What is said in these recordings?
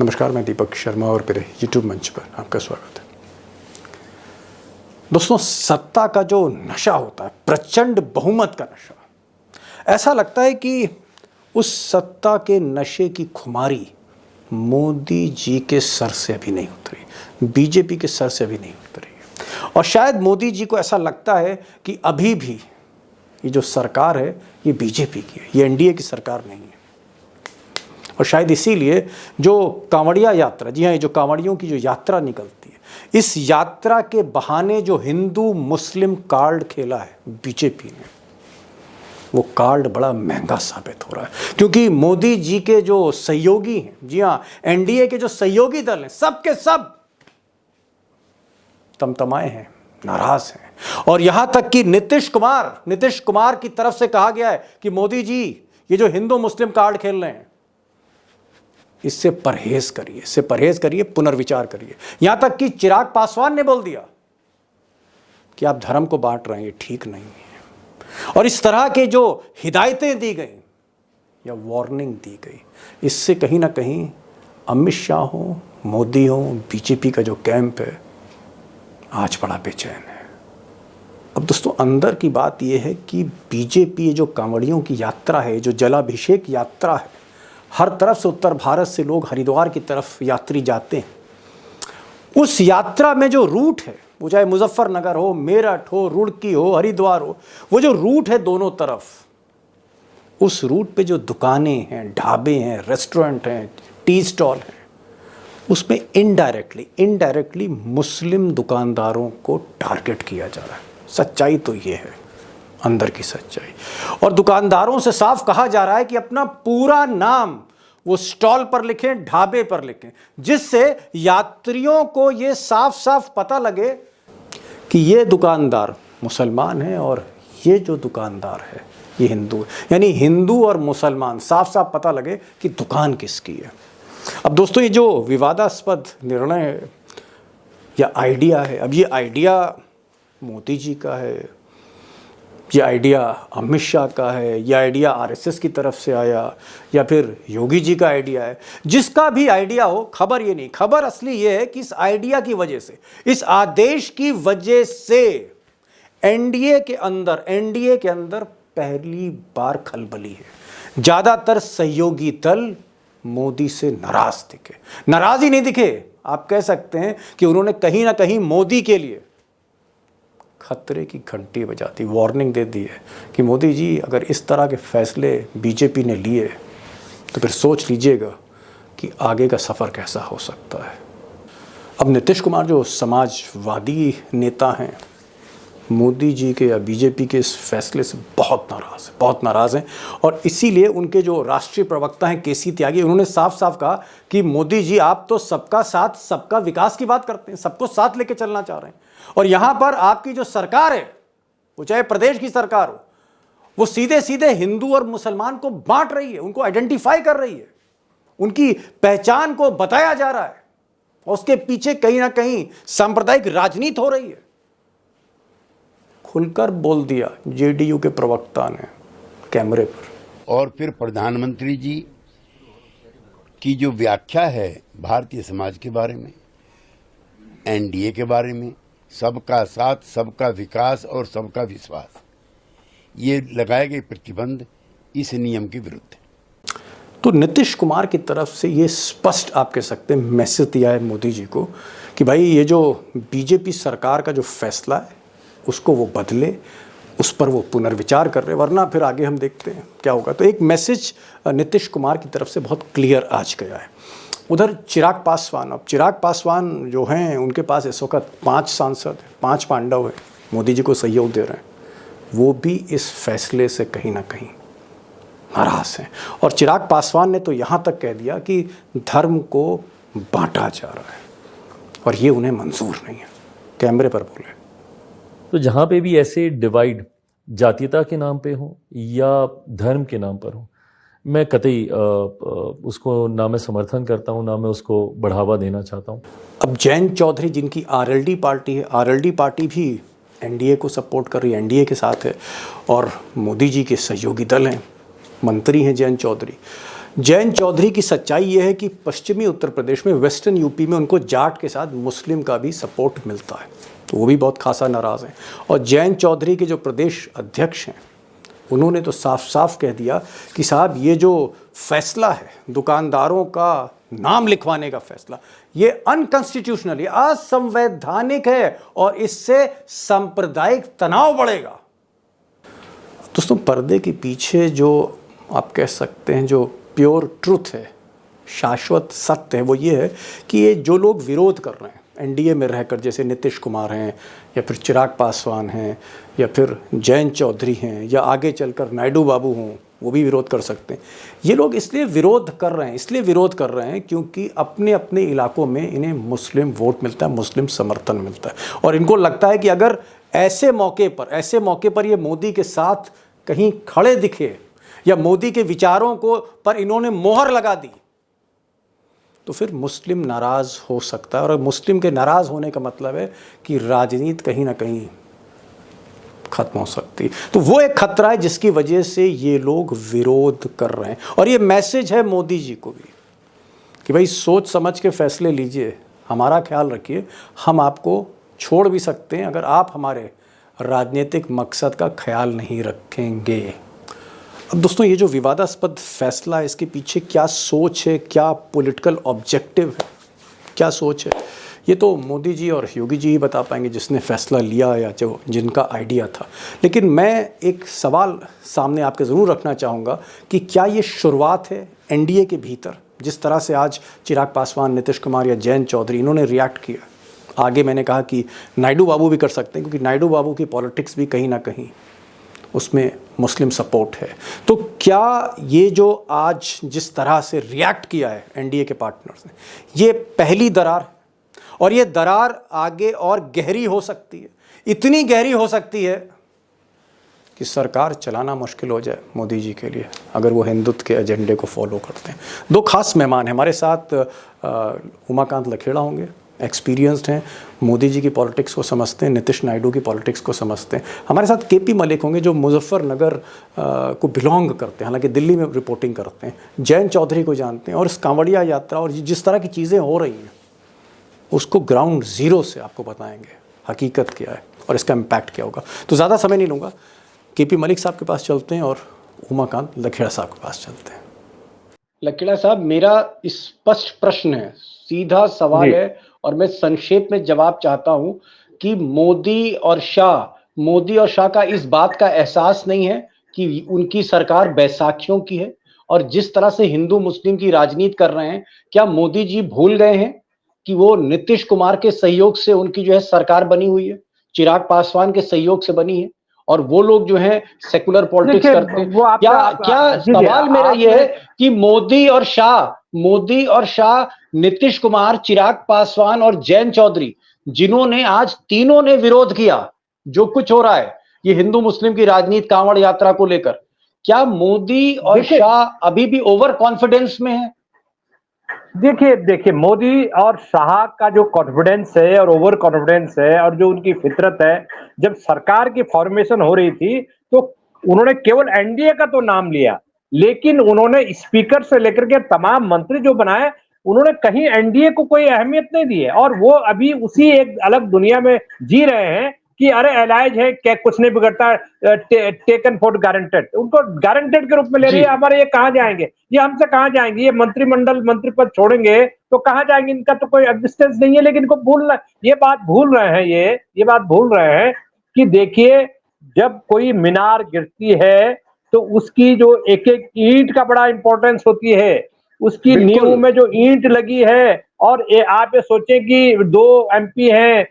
नमस्कार, मैं दीपक शर्मा और मेरे यूट्यूब मंच पर आपका स्वागत है। दोस्तों, सत्ता का जो नशा होता है, प्रचंड बहुमत का नशा, ऐसा लगता है कि उस सत्ता के नशे की खुमारी मोदी जी के सर से अभी नहीं उतरी, बीजेपी के सर से अभी नहीं उतरी है। और शायद मोदी जी को ऐसा लगता है कि अभी भी ये जो सरकार है ये बीजेपी की है, ये एनडीए की सरकार नहीं है। और शायद इसीलिए जो कांवड़िया यात्रा, जी हाँ, ये जो कांवड़ियों की जो यात्रा निकलती है, इस यात्रा के बहाने जो हिंदू मुस्लिम कार्ड खेला है बीजेपी ने, वो कार्ड बड़ा महंगा साबित हो रहा है। क्योंकि मोदी जी के जो सहयोगी हैं, जी हाँ, एनडीए के जो सहयोगी दल हैं, सब के सब तमतमाए हैं, नाराज हैं। और यहां तक कि नीतीश कुमार की तरफ से कहा गया है कि मोदी जी ये जो हिंदू मुस्लिम कार्ड खेल रहे हैं, इससे परहेज करिए, पुनर्विचार करिए। यहां तक कि चिराग पासवान ने बोल दिया कि आप धर्म को बांट रहे हैं, ये ठीक नहीं है। और इस तरह के जो हिदायतें दी गई या वार्निंग दी गई, इससे कहीं ना कहीं अमित शाह हो, मोदी हो, बीजेपी का जो कैंप है आज बड़ा बेचैन है। अब दोस्तों, अंदर की बात यह है कि बीजेपी ये जो कांवड़ियों की यात्रा है, जो जलाभिषेक यात्रा है, हर तरफ से, उत्तर भारत से लोग हरिद्वार की तरफ यात्री जाते हैं। उस यात्रा में जो रूट है, वो चाहे मुजफ्फरनगर हो, मेरठ हो, रुड़की हो, हरिद्वार हो, वो जो रूट है दोनों तरफ, उस रूट पे जो दुकानें हैं, ढाबे हैं, रेस्टोरेंट हैं, टी स्टॉल हैं, उसमें इनडायरेक्टली मुस्लिम दुकानदारों को टारगेट किया जा रहा है। सच्चाई तो ये है, अंदर की सच्चाई। और दुकानदारों से साफ कहा जा रहा है कि अपना पूरा नाम वो स्टॉल पर लिखें, ढाबे पर लिखें, जिससे यात्रियों को ये साफ साफ पता लगे कि ये दुकानदार मुसलमान है और ये जो दुकानदार है ये हिंदू है। यानी हिंदू और मुसलमान साफ साफ पता लगे कि दुकान किसकी है। अब दोस्तों, ये जो विवादास्पद निर्णय या आइडिया है, अब ये आइडिया मोदी जी का है, ये आइडिया अमित शाह का है, ये आइडिया आरएसएस की तरफ से आया, या फिर योगी जी का आइडिया है, जिसका भी आइडिया हो, खबर ये नहीं। खबर असली ये है कि इस आइडिया की वजह से, इस आदेश की वजह से एनडीए के अंदर पहली बार खलबली है। ज्यादातर सहयोगी दल मोदी से नाराज दिखे, नाराज ही नहीं दिखे, आप कह सकते हैं कि उन्होंने कहीं ना कहीं मोदी के लिए खतरे की घंटी बजा दी, वार्निंग दे दी है कि मोदी जी, अगर इस तरह के फैसले बीजेपी ने लिए तो फिर सोच लीजिएगा कि आगे का सफ़र कैसा हो सकता है। अब नीतीश कुमार जो समाजवादी नेता हैं, मोदी जी के या बीजेपी के इस फैसले से बहुत नाराज़ हैं। और इसीलिए उनके जो राष्ट्रीय प्रवक्ता हैं केसी त्यागी, उन्होंने साफ साफ कहा कि मोदी जी, आप तो सबका साथ सबका विकास की बात करते हैं, सबको साथ लेके चलना चाह रहे हैं, और यहाँ पर आपकी जो सरकार है, वो चाहे प्रदेश की सरकार हो, वो सीधे सीधे हिंदू और मुसलमान को बांट रही है, उनको आइडेंटिफाई कर रही है, उनकी पहचान को बताया जा रहा है, और उसके पीछे कहीं ना कहीं सांप्रदायिक राजनीति हो रही है। खुलकर बोल दिया जेडीयू के प्रवक्ता ने कैमरे पर। और फिर प्रधानमंत्री जी की जो व्याख्या है भारतीय समाज के बारे में, एनडीए के बारे में, सबका साथ, सबका विकास और सबका विश्वास, ये लगाए गए प्रतिबंध इस नियम के विरुद्ध है। तो नीतीश कुमार की तरफ से ये स्पष्ट, आप कह सकते हैं, मैसेज दिया है मोदी जी को कि भाई, ये जो बीजेपी सरकार का जो फैसला है उसको वो बदले, उस पर वो पुनर्विचार कर रहे, वरना फिर आगे हम देखते हैं क्या होगा। तो एक मैसेज नीतीश कुमार की तरफ से बहुत क्लियर आज गया है। उधर चिराग पासवान जो हैं, उनके पास इस वक्त 5 सांसद, 5 पांडव हैं, मोदी जी को सहयोग दे रहे हैं, वो भी इस फैसले से कहीं ना कहीं नाराज हैं। और चिराग पासवान ने तो यहाँ तक कह दिया कि धर्म को बांटा जा रहा है और ये उन्हें मंजूर नहीं है, कैमरे पर बोले। तो जहाँ पे भी ऐसे डिवाइड जातीयता के नाम पे हो या धर्म के नाम पर हो, मैं कतई उसको ना मैं समर्थन करता हूँ, ना मैं उसको बढ़ावा देना चाहता हूँ। अब जयंत चौधरी, जिनकी आरएलडी पार्टी है, आरएलडी पार्टी भी एनडीए को सपोर्ट कर रही है, एनडीए के साथ है, और मोदी जी के सहयोगी दल हैं, मंत्री हैं जयंत चौधरी। जयंत चौधरी की सच्चाई यह है कि पश्चिमी उत्तर प्रदेश में, वेस्टर्न यूपी में उनको जाट के साथ मुस्लिम का भी सपोर्ट मिलता है, तो वो भी बहुत खासा नाराज़ हैं। और जयंत चौधरी के जो प्रदेश अध्यक्ष हैं उन्होंने तो साफ साफ कह दिया कि साहब ये जो फैसला है दुकानदारों का नाम लिखवाने का फैसला, ये अनकॉन्स्टिट्यूशनल, ये असंवैधानिक है और इससे सांप्रदायिक तनाव बढ़ेगा। दोस्तों, पर्दे के पीछे जो आप कह सकते हैं जो प्योर ट्रुथ है, शाश्वत सत्य है, वो ये है कि ये जो लोग विरोध कर रहे हैं एनडीए में रहकर, जैसे नीतीश कुमार हैं या फिर चिराग पासवान हैं या फिर जयंत चौधरी हैं या आगे चलकर नायडू बाबू हों, वो भी विरोध कर सकते हैं। ये लोग इसलिए विरोध कर रहे हैं क्योंकि अपने अपने इलाकों में इन्हें मुस्लिम वोट मिलता है, मुस्लिम समर्थन मिलता है, और इनको लगता है कि अगर ऐसे मौके पर ये मोदी के साथ कहीं खड़े दिखे या मोदी के विचारों को पर इन्होंने मोहर लगा दी तो फिर मुस्लिम नाराज़ हो सकता है। और मुस्लिम के नाराज़ होने का मतलब है कि राजनीति कहीं ना कहीं खत्म हो सकती है। तो वो एक खतरा है जिसकी वजह से ये लोग विरोध कर रहे हैं। और ये मैसेज है मोदी जी को भी कि भाई सोच समझ के फैसले लीजिए, हमारा ख्याल रखिए, हम आपको छोड़ भी सकते हैं अगर आप हमारे राजनीतिक मकसद का ख्याल नहीं रखेंगे। अब दोस्तों, ये जो विवादास्पद फैसला है, इसके पीछे क्या सोच है, क्या पॉलिटिकल ऑब्जेक्टिव है, क्या सोच है, ये तो मोदी जी और योगी जी ही बता पाएंगे जिसने फैसला लिया या जो जिनका आइडिया था। लेकिन मैं एक सवाल सामने आपके ज़रूर रखना चाहूँगा कि क्या ये शुरुआत है एनडीए के भीतर, जिस तरह से आज चिराग पासवान, नीतीश कुमार या जयंत चौधरी इन्होंने रिएक्ट किया। आगे मैंने कहा कि नायडू बाबू भी कर सकते हैं क्योंकि नायडू बाबू की पॉलिटिक्स भी कहीं ना कहीं उसमें मुस्लिम सपोर्ट है। तो क्या ये जो आज जिस तरह से रिएक्ट किया है एनडीए के पार्टनर्स ने, ये पहली दरार है और ये दरार आगे और गहरी हो सकती है, इतनी गहरी हो सकती है कि सरकार चलाना मुश्किल हो जाए मोदी जी के लिए अगर वो हिंदुत्व के एजेंडे को फॉलो करते हैं। दो खास मेहमान हैं हमारे साथ, उमाकांत लखेड़ा होंगे, एक्सपीरियंस्ड हैं, मोदी जी की पॉलिटिक्स को समझते हैं, नीतीश नायडू की पॉलिटिक्स को समझते हैं। हमारे साथ केपी मलिक होंगे जो मुजफ्फरनगर को बिलोंग करते हैं, हालांकि दिल्ली में रिपोर्टिंग करते हैं। जयंत चौधरी को जानते हैं और इस कांवड़िया यात्रा और जिस तरह की चीज़ें हो रही हैं उसको ग्राउंड ज़ीरो से आपको बताएंगे हकीकत क्या है और इसका इम्पैक्ट क्या होगा। तो ज़्यादा समय नहीं लूँगा, केपी मलिक साहब के पास चलते हैं और उमाकांत लखेड़ा साहब के पास चलते हैं। लखेड़ा साहब, मेरा स्पष्ट प्रश्न है, सीधा सवाल है और मैं संक्षेप में जवाब चाहता हूं कि मोदी और शाह का इस बात का एहसास नहीं है कि उनकी सरकार बैसाखियों की है और जिस तरह से हिंदू मुस्लिम की राजनीति कर रहे हैं, क्या मोदी जी भूल गए हैं कि वो नीतीश कुमार के सहयोग से उनकी जो है सरकार बनी हुई है, चिराग पासवान के सहयोग से बनी है और वो लोग जो है सेकुलर पॉलिटिक्स करते हैं। क्या सवाल मेरा ये है कि मोदी और शाह, नीतीश कुमार, चिराग पासवान और जयंत चौधरी, जिन्होंने आज तीनों ने विरोध किया जो कुछ हो रहा है ये हिंदू मुस्लिम की राजनीति कांवड़ यात्रा को लेकर, क्या मोदी और शाह अभी भी ओवर कॉन्फिडेंस में है? देखिए मोदी और शाह का जो कॉन्फिडेंस है और ओवर कॉन्फिडेंस है और जो उनकी फितरत है, जब सरकार की फॉर्मेशन हो रही थी तो उन्होंने केवल एनडीए का तो नाम लिया, लेकिन उन्होंने स्पीकर से लेकर के तमाम मंत्री जो बनाए उन्होंने कहीं एनडीए को कोई अहमियत नहीं दी है। और वो अभी उसी एक अलग दुनिया में जी रहे हैं कि अरे एलाइज है, क्या कुछ नहीं बिगड़ता, टेकन फॉर गारंटेड, उनको गारंटेड के रूप में ले रही है। हमारे ये कहाँ जाएंगे, ये हमसे कहाँ जाएंगे, ये मंत्रिमंडल मंत्री पद छोड़ेंगे तो कहाँ जाएंगे, इनका तो कोई एग्जिस्टेंस नहीं है। लेकिन इनको ये बात भूल रहे हैं, ये बात भूल रहे हैं कि देखिए जब कोई मीनार गिरती है तो उसकी जो एक एक ईंट का बड़ा इंपॉर्टेंस होती है, उसकी नींव में जो ईंट लगी है। और आप ये सोचें कि 2 एमपी हैं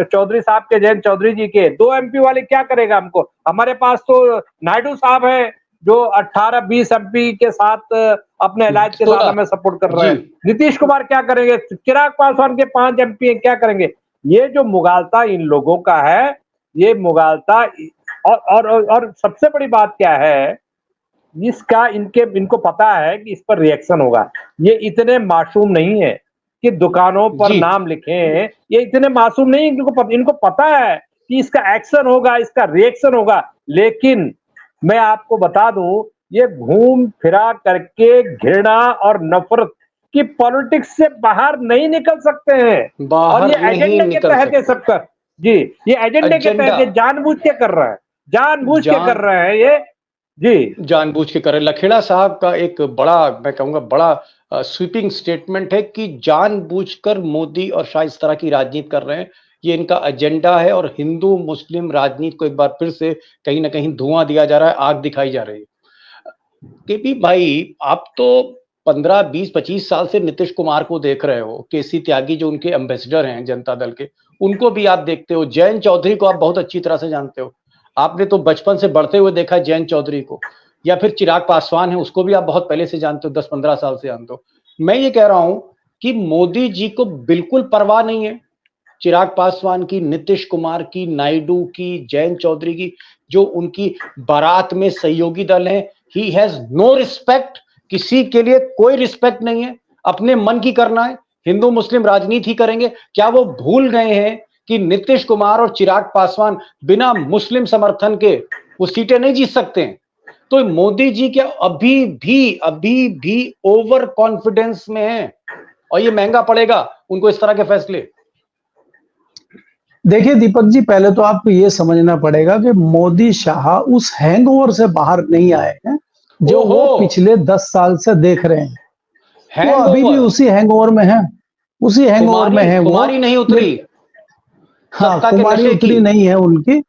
चौधरी साहब के, जयंत चौधरी जी के 2 एमपी वाले क्या करेगा हमको, हमारे पास तो नायडू साहब है जो 18-20 एमपी के साथ अपने इलाज के साथ हमें सपोर्ट कर रहे हैं। नीतीश कुमार क्या करेंगे, चिराग पासवान के 5 एमपी क्या करेंगे। ये जो मुगालता इन लोगों का है, ये मुगालता और सबसे बड़ी बात क्या है, इसका इनको पता है कि इस पर रिएक्शन होगा। ये इतने मासूम नहीं है कि दुकानों पर नाम लिखे हैं, ये इतने मासूम नहीं, इनको पता है कि इसका एक्शन होगा, इसका रिएक्शन होगा। लेकिन मैं आपको बता दूं, ये घूम फिरा करके घृणा और नफरत की पॉलिटिक्स से बाहर नहीं निकल सकते हैं। और बाहर ये नहीं एजेंडे के निकल तहत ये सकते। सब कर, जी, ये एजेंडे के एजेंडा तहत ये जानबूझ के कर रहा है, जानबूझ के कर जान रहे हैं ये। जी, जानबूझ के करे। लखेड़ा साहब का एक बड़ा, मैं कहूंगा बड़ा स्वीपिंग स्टेटमेंट है कि जानबूझकर मोदी और शाह इस तरह की राजनीति कर रहे हैं, ये इनका एजेंडा है और हिंदू मुस्लिम राजनीति को एक बार फिर से कहीं ना कहीं धुआं दिया जा रहा है, आग दिखाई जा रही है। केपी भाई, आप तो 15 20 25 साल से नीतीश कुमार को देख रहे हो, केसी त्यागी जो उनके एम्बेसडर हैं जनता दल के, उनको भी आप देखते हो, जयंत चौधरी को आप बहुत अच्छी तरह से जानते हो, आपने तो बचपन से बढ़ते हुए देखा है जयंत चौधरी को, या फिर चिराग पासवान है उसको भी आप बहुत पहले से जानते हो, 10 15 साल से जानते हो। मैं ये कह रहा हूं कि मोदी जी को बिल्कुल परवाह नहीं है चिराग पासवान की, नीतीश कुमार की, नायडू की, जयंत चौधरी की, जो उनकी बारात में सहयोगी दल है। ही हैज नो रिस्पेक्ट, किसी के लिए कोई रिस्पेक्ट नहीं है, अपने मन की करना है, हिंदू मुस्लिम राजनीति ही करेंगे। क्या वो भूल गए हैं कि नीतीश कुमार और चिराग पासवान बिना मुस्लिम समर्थन के वो सीटें नहीं जीत सकते हैं? तो मोदी जी क्या अभी भी ओवर कॉन्फिडेंस में है, और ये महंगा पड़ेगा उनको इस तरह के फैसले। देखिए दीपक जी, पहले तो आपको ये समझना पड़ेगा कि मोदी शाह उस हैंगओवर से बाहर नहीं आए हैं जो वो ओहो, पिछले 10 साल से देख रहे हैं। वो अभी भी हैंगओवर। उसी हैंगओवर में है, उसी हैंगओवर में है वो। कुमारी नहीं उतरी, हाँ, सत्ता के कुमारी नशे उतरी की। नहीं है उनकी।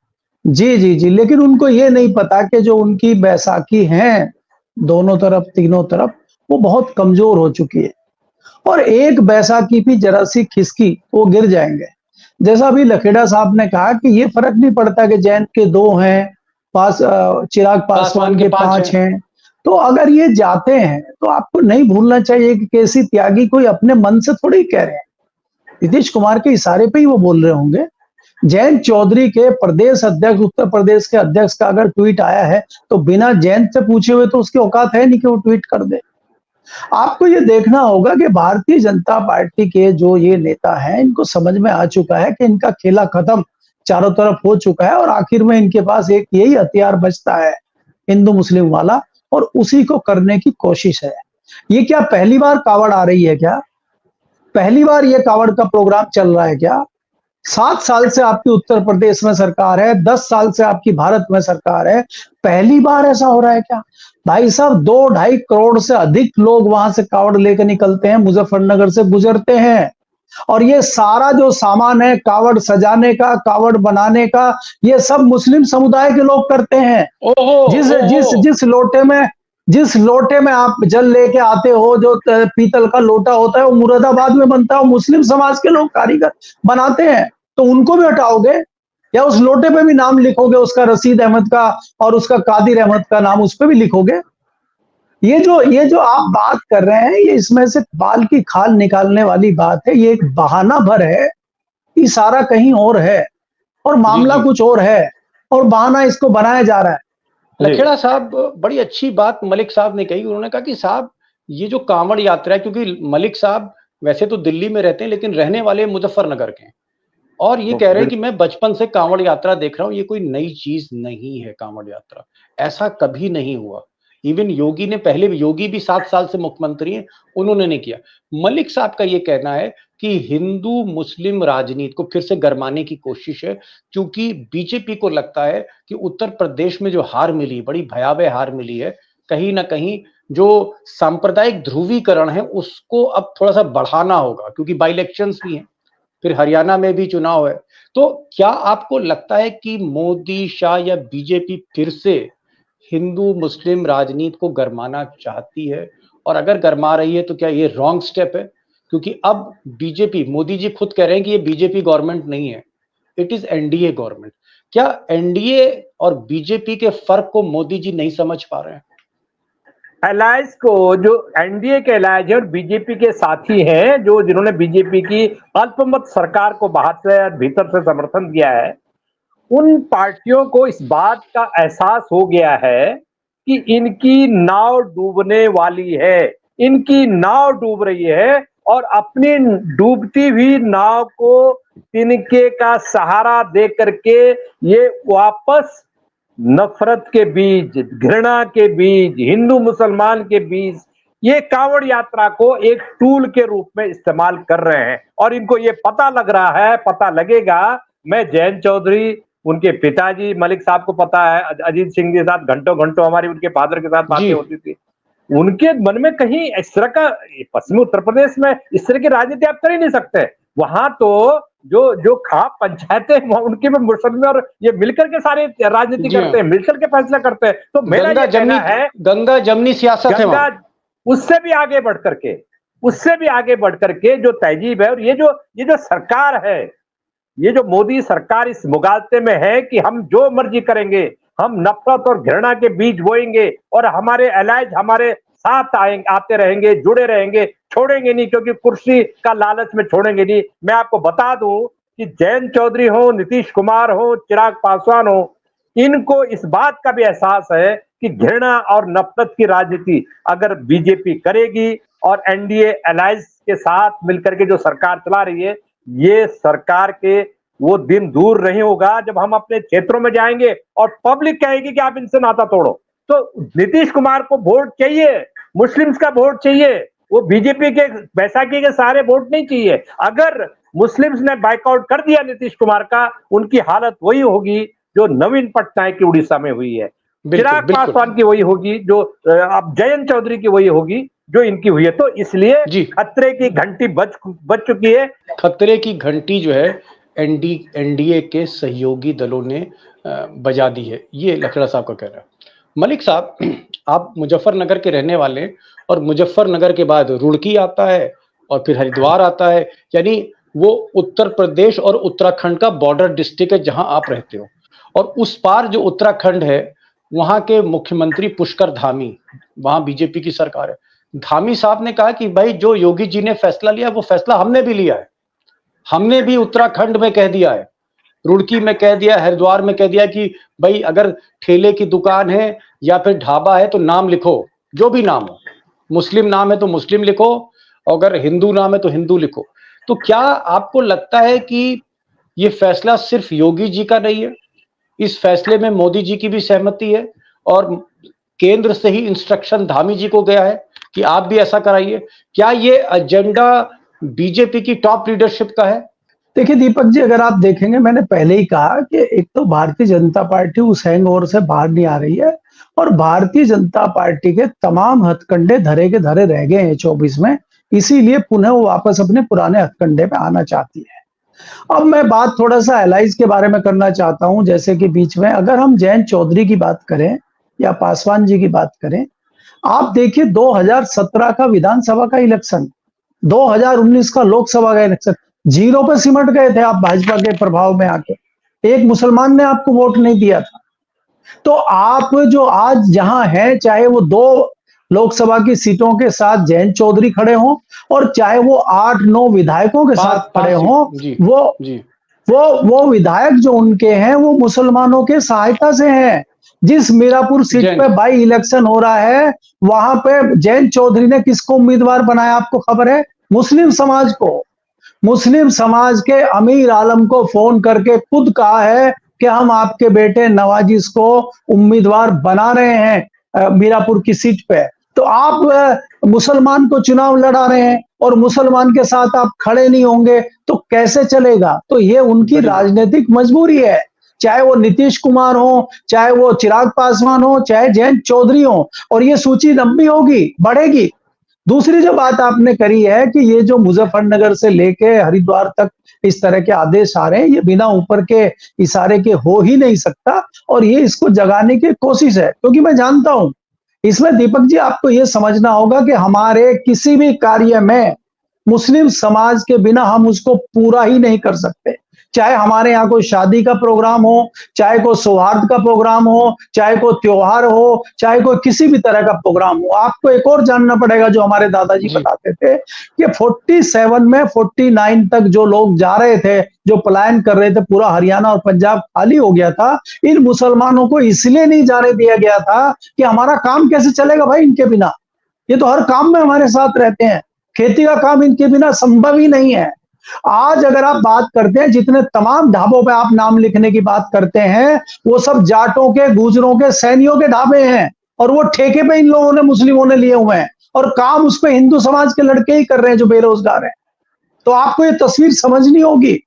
जी जी जी, लेकिन उनको ये नहीं पता कि जो उनकी बैसाखी है दोनों तरफ तीनों तरफ, वो बहुत कमजोर हो चुकी है। और एक बैसाखी भी जरा सी खिसकी वो गिर जाएंगे। जैसा अभी लखेड़ा साहब ने कहा कि ये फर्क नहीं पड़ता कि जैन के 2 हैं, चिराग पासवान के 5 हैं। तो अगर ये जाते हैं तो आपको नहीं भूलना चाहिए कि केसी त्यागी कोई अपने मन से थोड़ी कह रहे हैं, नीतीश कुमार के इशारे पे ही वो बोल रहे होंगे। जयंत चौधरी के प्रदेश अध्यक्ष, उत्तर प्रदेश के अध्यक्ष का अगर ट्वीट आया है तो बिना जयंत से पूछे हुए तो उसकी औकात है नहीं कि वो ट्वीट कर दे। आपको ये देखना होगा कि भारतीय जनता पार्टी के जो ये नेता हैं, इनको समझ में आ चुका है कि इनका खेला खत्म चारों तरफ हो चुका है और आखिर में इनके पास एक यही हथियार बचता है, हिंदू मुस्लिम वाला, और उसी को करने की कोशिश है। ये क्या पहली बार कावड़ आ रही है क्या? पहली बार ये कावड़ का प्रोग्राम चल रहा है क्या? 7 साल से आपकी उत्तर प्रदेश में सरकार है, 10 साल से आपकी भारत में सरकार है, पहली बार ऐसा हो रहा है क्या? भाई साहब, 2-2.5 करोड़ से अधिक लोग वहां से कावड़ लेकर निकलते हैं, मुजफ्फरनगर से गुजरते हैं, और ये सारा जो सामान है कावड़ सजाने का, कावड़ बनाने का, ये सब मुस्लिम समुदाय के लोग करते हैं। ओहो, जिस जिस ओहो। जिस लोटे में आप जल लेके आते हो, जो पीतल का लोटा होता है, वो मुरादाबाद में बनता है, वो मुस्लिम समाज के लोग कारीगर बनाते हैं। तो उनको भी हटाओगे या उस लोटे पे भी नाम लिखोगे, उसका रशीद अहमद का और उसका कादिर अहमद का नाम उस पे भी लिखोगे? ये जो आप बात कर रहे हैं, ये इसमें से बाल की खाल निकालने वाली बात है। ये एक बहाना भर है, इशारा कहीं और है और मामला जी। कुछ और है, और बहाना इसको बनाया जा रहा है। लखेड़ा साहब, बड़ी अच्छी बात मलिक साहब ने कही। उन्होंने कहा कि साहब, ये जो कांवड़ यात्रा है, क्योंकि मलिक साहब वैसे तो दिल्ली में रहते हैं लेकिन रहने वाले मुजफ्फरनगर के हैं, और ये कह रहे हैं कि मैं बचपन से कांवड़ यात्रा देख रहा हूं, ये कोई नई चीज नहीं है कांवड़ यात्रा, ऐसा कभी नहीं हुआ। इवन योगी ने, पहले योगी भी 7 साल से मुख्यमंत्री हैं, उन्होंने नहीं किया। मलिक साहब का ये कहना है कि हिंदू मुस्लिम राजनीति को फिर से गरमाने की कोशिश है, क्योंकि बीजेपी को लगता है कि उत्तर प्रदेश में जो हार मिली, बड़ी भयावह हार मिली है, कहीं ना कहीं जो सांप्रदायिक ध्रुवीकरण है उसको अब थोड़ा सा बढ़ाना होगा, क्योंकि बाई इलेक्शंस भी हैं, फिर हरियाणा में भी चुनाव है। तो क्या आपको लगता है कि मोदी, शाह या बीजेपी फिर से हिंदू मुस्लिम राजनीति को गरमाना चाहती है? और अगर गरमा रही है तो क्या ये रॉन्ग स्टेप है? क्योंकि अब बीजेपी, मोदी जी खुद कह रहे हैं कि ये बीजेपी गवर्नमेंट नहीं है, इट इज एनडीए गवर्नमेंट। क्या एनडीए और बीजेपी के फर्क को मोदी जी नहीं समझ पा रहे हैं? अलायंस को, जो एनडीए के अलायंस है और बीजेपी के साथी हैं, जो जिन्होंने बीजेपी की अल्पमत सरकार को बाहर से और भीतर से समर्थन दिया है, उन पार्टियों को इस बात का एहसास हो गया है कि इनकी नाव डूबने वाली है, इनकी नाव डूब रही है, और अपनी डूबती हुई नाव को तिनके का सहारा दे करके ये वापस नफरत के बीज, घृणा के बीज, हिंदू मुसलमान के बीज, ये कांवड़ यात्रा को एक टूल के रूप में इस्तेमाल कर रहे हैं। और इनको ये पता लग रहा है, पता लगेगा। मैं जयंत चौधरी, उनके पिताजी मलिक साहब को पता है, अजीत सिंह के साथ घंटों घंटों हमारी उनके फादर के साथ बातें होती थी। उनके मन में कहीं इस तरह का, पश्चिमी उत्तर प्रदेश में इस तरह की राजनीति आप कर ही नहीं सकते। वहां तो जो खाप पंचायतें उनके में मुसलमान और ये मिलकर के सारे राजनीति करते हैं, मिलकर के फैसला करते हैं। तो मेरा ये कहना है गंगा जमनी सियासत है वहां। उससे भी आगे बढ़ करके जो तहजीब है, और ये जो सरकार है, ये जो मोदी सरकार इस मुगालते में है कि हम जो मर्जी करेंगे, हम नफरत और घृणा के बीज बोएंगे और हमारे एलाइज हमारे साथ आते रहेंगे, जुड़े रहेंगे, छोड़ेंगे नहीं, क्योंकि कुर्सी का लालच में छोड़ेंगे नहीं। मैं आपको बता दूं कि जयंत चौधरी हो, नीतीश कुमार हो, चिराग पासवान हो, इनको इस बात का भी एहसास है कि घृणा और नफरत की राजनीति अगर बीजेपी करेगी और एनडीए अलायंस के साथ मिलकर के जो सरकार चला रही है, ये सरकार के वो दिन दूर नहीं होगा जब हम अपने क्षेत्रों में जाएंगे और पब्लिक कहेगी कि आप इनसे नाता तोड़ो। तो नीतीश कुमार को वोट चाहिए, मुस्लिम्स का वोट चाहिए, वो बीजेपी के बैसाखी के सारे वोट नहीं चाहिए। अगर मुस्लिम्स ने बाइकआउट कर दिया नीतीश कुमार का, उनकी हालत वही होगी जो नवीन पटनायक की उड़ीसा में हुई है, चिराग पासवान की वही होगी, जो अब जयंत चौधरी की वही होगी जो इनकी हुई है। तो इसलिए खतरे की घंटी बज चुकी है। खतरे की घंटी जो है एनडीए के सहयोगी दलों ने बजा दी है, ये लखड़ा साहब का कहना है। मलिक साहब, आप मुजफ्फरनगर के रहने वाले हैं, और मुजफ्फरनगर के बाद रुड़की आता है और फिर हरिद्वार आता है, यानी वो उत्तर प्रदेश और उत्तराखंड का बॉर्डर डिस्ट्रिक्ट है जहां आप रहते हो। और उस पार जो उत्तराखंड है, वहां के मुख्यमंत्री पुष्कर धामी, वहां बीजेपी की सरकार है। धामी साहब ने कहा कि भाई जो योगी जी ने फैसला लिया वो फैसला हमने भी लिया है, हमने भी उत्तराखंड में कह दिया है, रुड़की में कह दिया, हरिद्वार में कह दिया कि भाई अगर ठेले की दुकान है या फिर ढाबा है तो नाम लिखो, जो भी नाम हो, मुस्लिम नाम है तो मुस्लिम लिखो, अगर हिंदू नाम है तो हिंदू लिखो। तो क्या आपको लगता है कि ये फैसला सिर्फ योगी जी का नहीं है, इस फैसले में मोदी जी की भी सहमति है और केंद्र से ही इंस्ट्रक्शन धामी जी को गया है कि आप भी ऐसा कराइए? क्या ये एजेंडा बीजेपी की टॉप लीडरशिप का है? देखिए दीपक जी, अगर आप देखेंगे, मैंने पहले ही कहा कि एक तो भारतीय जनता पार्टी उस हैंगओवर से बाहर नहीं आ रही है, और भारतीय जनता पार्टी के तमाम हथकंडे धरे के धरे रह गए हैं 24 में, इसीलिए पुनः वो वापस अपने पुराने हथकंडे पे आना चाहती है। अब मैं बात थोड़ा सा एलाइज के बारे में करना चाहता हूं। जैसे कि बीच में अगर हम जयंत चौधरी की बात करें या पासवान जी की बात करें, आप देखिए 2017 का विधानसभा का इलेक्शन, 2019 का लोकसभा का इलेक्शन, जीरो पे सिमट गए थे आप भाजपा के प्रभाव में आके, एक मुसलमान ने आपको वोट नहीं दिया था। तो आप जो आज जहां हैं, चाहे वो 2 लोकसभा की सीटों के साथ जयंत चौधरी खड़े हों और चाहे वो 8-9 विधायकों के साथ खड़े हों, वो विधायक जो उनके हैं वो मुसलमानों के सहायता से हैं। जिस मीरापुर सीट पे बाई इलेक्शन हो रहा है, वहां पे जयंत चौधरी ने किसको उम्मीदवार बनाया आपको खबर है? मुस्लिम समाज को। मुस्लिम समाज के अमीर आलम को फोन करके खुद कहा है कि हम आपके बेटे नवाजिश को उम्मीदवार बना रहे हैं मीरापुर की सीट पे। तो आप मुसलमान को चुनाव लड़ा रहे हैं और मुसलमान के साथ आप खड़े नहीं होंगे तो कैसे चलेगा? तो ये उनकी राजनीतिक मजबूरी है, चाहे वो नीतीश कुमार हो, चाहे वो चिराग पासवान हो, चाहे जयंत चौधरी हो, और ये सूची लंबी होगी, बढ़ेगी। दूसरी जो बात आपने करी है कि ये जो मुजफ्फरनगर से लेके हरिद्वार तक इस तरह के आदेश आ रहे हैं, ये बिना ऊपर के इशारे के हो ही नहीं सकता, और ये इसको जगाने की कोशिश है। क्योंकि मैं जानता हूं इसमें दीपक जी आपको ये समझना होगा कि हमारे किसी भी कार्य में मुस्लिम समाज के बिना हम उसको पूरा ही नहीं कर सकते। चाहे हमारे यहाँ कोई शादी का प्रोग्राम हो, चाहे कोई सौहार्द का प्रोग्राम हो, चाहे कोई त्योहार हो, चाहे कोई किसी भी तरह का प्रोग्राम हो। आपको एक और जानना पड़ेगा जो हमारे दादाजी बताते थे कि 47 में 49 तक जो लोग जा रहे थे, जो पलायन कर रहे थे, पूरा हरियाणा और पंजाब खाली हो गया था। इन मुसलमानों को इसलिए नहीं जाने दिया गया था कि हमारा काम कैसे चलेगा भाई इनके बिना, ये तो हर काम में हमारे साथ रहते हैं, खेती का काम इनके बिना संभव ही नहीं है। आज अगर आप बात करते हैं, जितने तमाम ढाबों पे आप नाम लिखने की बात करते हैं, वो सब जाटों के, गुजरों के, सैनियों के ढाबे हैं, और वो ठेके पे इन लोगों ने, मुस्लिमों ने लिए हुए हैं, और काम उस पे हिंदू समाज के लड़के ही कर रहे हैं जो बेरोजगार हैं। तो आपको ये तस्वीर समझनी होगी।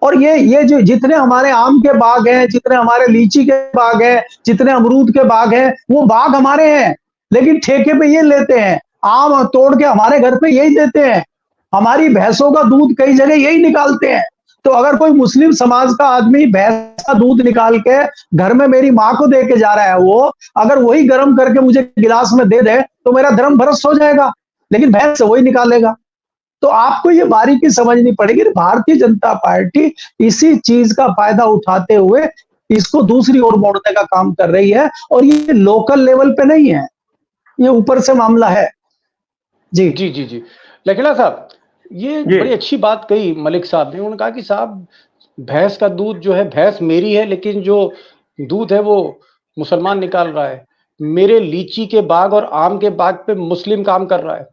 और ये जो जितने हमारे आम के बाग हैं, जितने हमारे लीची के बाग हैं, जितने अमरूद के बाग हैं, वो बाग हमारे हैं, लेकिन ठेके पे ये लेते हैं, आम तोड़ के हमारे घर पे यही देते हैं, हमारी भैंसों का दूध कई जगह यही निकालते हैं। तो अगर कोई मुस्लिम समाज का आदमी भैंस का दूध निकाल के घर में मेरी माँ को दे के जा रहा है, वो अगर वही गर्म करके मुझे गिलास में दे दे तो मेरा धर्म भ्रष्ट हो जाएगा, लेकिन भैंस से वही निकालेगा। तो आपको ये बारीकी समझनी पड़ेगी। भारतीय जनता पार्टी इसी चीज का फायदा उठाते हुए इसको दूसरी ओर मोड़ने का काम कर रही है, और ये लोकल लेवल पे नहीं है, ये ऊपर से मामला है। जी जी जी जी लखेड़ा साहब, ये बड़ी अच्छी बात कही मलिक साहब ने। उन्होंने कहा कि साहब भैंस का दूध जो है, भैंस मेरी है, लेकिन जो दूध है वो मुसलमान निकाल रहा है। मेरे लीची के बाग और आम के बाग पे मुस्लिम काम कर रहा है।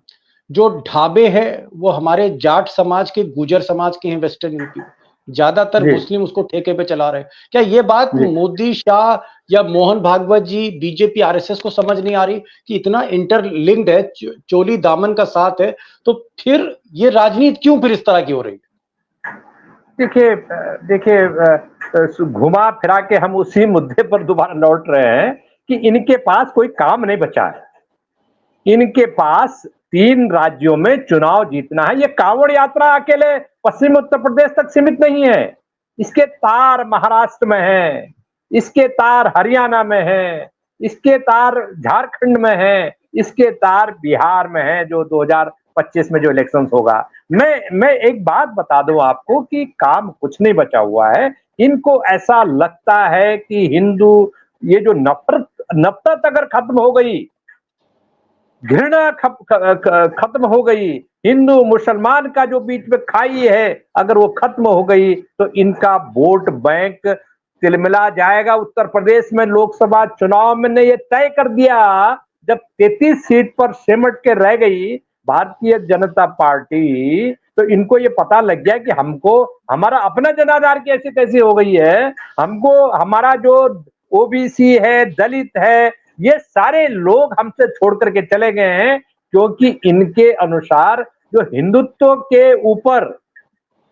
जो ढाबे हैं वो हमारे जाट समाज के, गुजर समाज के हैं वेस्टर्न यूपी में, ज्यादातर मुस्लिम उसको ठेके पे चला रहे हैं। क्या ये बात मोदी, शाह या मोहन भागवत जी, बीजेपी, आरएसएस को समझ नहीं आ रही कि इतना इंटरलिंक्ड है, चोली दामन का साथ है, तो फिर ये राजनीति क्यों फिर इस तरह की हो रही है? देखिए घुमा फिरा के हम उसी मुद्दे पर दोबारा लौट रहे हैं कि इनके पास कोई काम नहीं बचा है। इनके पास 3 राज्यों में चुनाव जीतना है। ये कांवड़ यात्रा अकेले पश्चिम उत्तर प्रदेश तक सीमित नहीं है, इसके तार महाराष्ट्र में है, इसके तार हरियाणा में है, इसके तार झारखंड में है, इसके तार बिहार में है, जो 2025 में जो इलेक्शंस होगा। मैं एक बात बता दूं आपको कि काम कुछ नहीं बचा हुआ है। इनको ऐसा लगता है कि हिंदू, ये जो नफरत अगर खत्म हो गई, घृणा खत्म हो गई, हिंदू मुसलमान का जो बीच में खाई है अगर वो खत्म हो गई, तो इनका वोट बैंक तिलमिला जाएगा। उत्तर प्रदेश में लोकसभा चुनाव में ने ये तय कर दिया, जब 33 सीट पर सिमट के रह गई भारतीय जनता पार्टी, तो इनको ये पता लग गया कि हमको हमारा अपना जनाधार कैसे कैसे हो गई है। हमको हमारा जो ओबीसी है, दलित है, ये सारे लोग हमसे छोड़ करके चले गए हैं, क्योंकि इनके अनुसार जो हिंदुत्व के ऊपर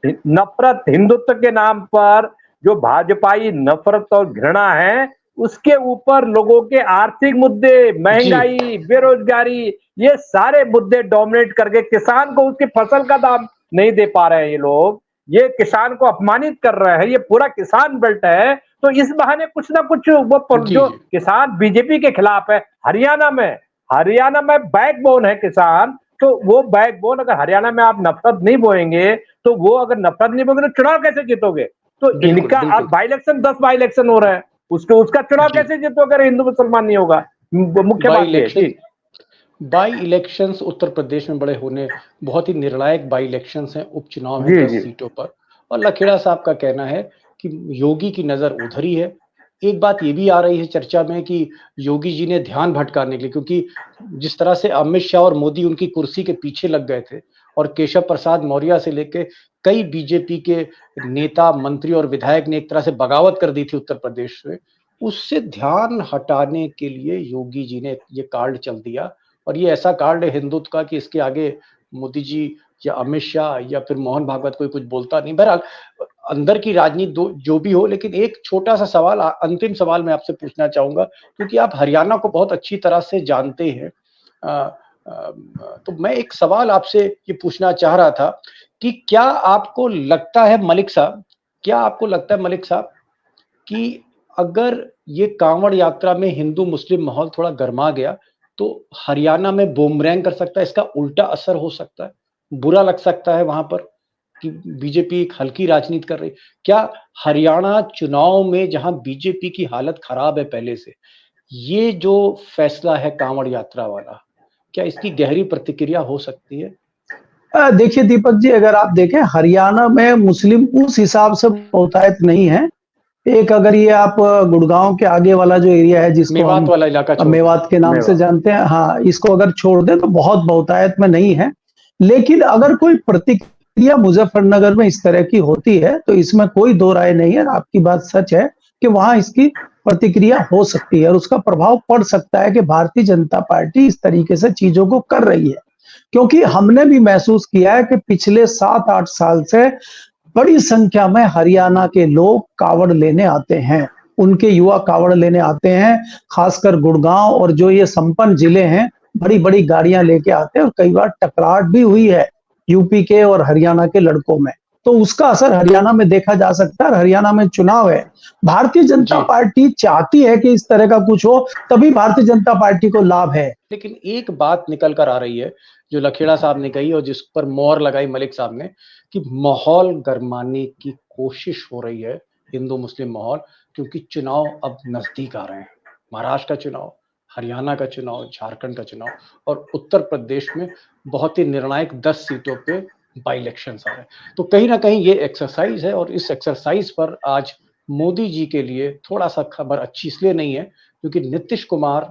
नफरत, हिंदुत्व के नाम पर जो भाजपाई नफरत और घृणा है, उसके ऊपर लोगों के आर्थिक मुद्दे, महंगाई, बेरोजगारी, ये सारे मुद्दे डोमिनेट करके किसान को उसकी फसल का दाम नहीं दे पा रहे हैं। ये लोग, ये किसान को अपमानित कर रहे हैं। ये पूरा किसान बेल्ट है, तो इस बहाने कुछ ना कुछ वो जो किसान बीजेपी के खिलाफ है, हरियाणा में बैकबोन है किसान, तो वो बैकबोन अगर हरियाणा में आप नफरत नहीं बोएंगे, तो वो अगर नफरत नहीं बोएंगे तो चुनाव कैसे जीतोगे? तो इनका अब बाई इलेक्शन 10 बाई इलेक्शन हो रहा है, उसका चुनाव कैसे जीतोगे अगर हिंदू मुसलमान नहीं होगा? मुख्य बात है बाई इलेक्शंस उत्तर प्रदेश में बड़े होने, बहुत ही निर्णायक बाई इलेक्शंस हैं, उपचुनाव हैं 10 सीटों पर। और लखेड़ा साहब का कहना है कि योगी की नजर उधर ही है। एक बात ये भी आ रही है चर्चा में कि योगी जी ने ध्यान भटकाने के लिए, क्योंकि जिस तरह से अमित शाह और मोदी उनकी कुर्सी के पीछे लग गए थे, और केशव प्रसाद मौर्य से लेके कई बीजेपी के नेता, मंत्री और विधायक ने एक तरह से बगावत कर दी थी उत्तर प्रदेश में, उससे ध्यान हटाने के लिए योगी जी ने ये कार्ड चल दिया। और ये ऐसा कार्ड है हिंदुत्व का कि इसके आगे मोदी जी या अमित शाह या फिर मोहन भागवत कोई कुछ बोलता नहीं। बहरहाल अंदर की राजनीति जो भी हो, लेकिन एक छोटा सा सवाल, अंतिम सवाल मैं आपसे पूछना चाहूंगा, क्योंकि आप हरियाणा को बहुत अच्छी तरह से जानते हैं। तो मैं एक सवाल आपसे ये पूछना चाह रहा था कि क्या आपको लगता है मलिक साहब, कि अगर ये कांवड़ यात्रा में हिंदू मुस्लिम माहौल थोड़ा गर्मा गया तो हरियाणा में बूमरैंग कर सकता है, इसका उल्टा असर हो सकता है, बुरा लग सकता है वहां पर कि बीजेपी एक हल्की राजनीति कर रही? क्या हरियाणा चुनाव में, जहां बीजेपी की हालत खराब है पहले से, ये जो फैसला है कांवड़ यात्रा वाला, क्या इसकी गहरी प्रतिक्रिया हो सकती है? देखिए दीपक जी, अगर आप देखें हरियाणा में मुस्लिम उस हिसाब से बहुतायत नहीं है। एक अगर ये आप गुड़गांव के आगे वाला जो एरिया है, जिसको मेवात वाला इलाका, मेवात के नाम से जानते हैं, हाँ, इसको अगर छोड़ दें तो बहुत बहुतायत में नहीं है। लेकिन अगर कोई प्रतिक्रिया मुजफ्फरनगर में इस तरह की होती है तो इसमें कोई दो राय नहीं है। आपकी बात सच है कि वहां इसकी प्रतिक्रिया हो सकती है और उसका प्रभाव पड़ सकता है कि भारतीय जनता पार्टी इस तरीके से चीजों को कर रही है, क्योंकि हमने भी महसूस किया है कि पिछले 7-8 साल से बड़ी संख्या में हरियाणा के लोग कावड़ लेने आते हैं, उनके युवा कावड़ लेने आते हैं, खासकर गुड़गांव और जो ये संपन्न जिले हैं, बड़ी बड़ी गाड़ियां लेके आते हैं और कई बार टकराहट भी हुई है यूपी के और हरियाणा के लड़कों में। तो उसका असर हरियाणा में देखा जा सकता है। हरियाणा में चुनाव है, भारतीय जनता पार्टी चाहती है कि इस तरह का कुछ हो, तभी भारतीय जनता पार्टी को लाभ है। लेकिन एक बात निकल कर आ रही है जो लखेड़ा साहब ने कही और जिस पर मोहर लगाई मलिक साहब ने, कि माहौल गरमाने की कोशिश हो रही है, हिंदू मुस्लिम माहौल, क्योंकि चुनाव अब नजदीक आ रहे हैं। महाराष्ट्र का चुनाव, हरियाणा का चुनाव, झारखंड का चुनाव और उत्तर प्रदेश में बहुत ही निर्णायक 10 सीटों पे बाई इलेक्शंस आ रहे हैं। तो कहीं ना कहीं ये एक्सरसाइज है और इस एक्सरसाइज पर आज मोदी जी के लिए थोड़ा सा खबर अच्छी इसलिए नहीं है क्योंकि नीतीश कुमार,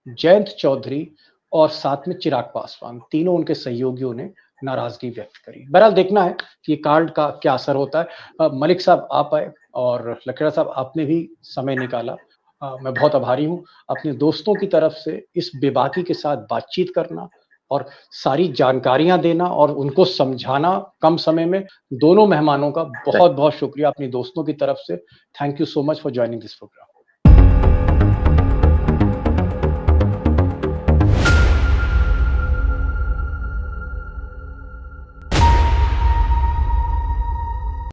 जयंत चौधरी और साथ में चिराग पासवान, तीनों उनके सहयोगियों ने नाराजगी व्यक्त करी। बहरहाल देखना है कि कार्ड का क्या असर होता है। मलिक साहब आप आए और लखेड़ा साहब आपने भी समय निकाला, मैं बहुत आभारी हूं। अपने दोस्तों की तरफ से इस बेबाकी के साथ बातचीत करना और सारी जानकारियां देना और उनको समझाना कम समय में, दोनों मेहमानों का बहुत बहुत शुक्रिया अपने दोस्तों की तरफ से। Thank you so much for joining this programme.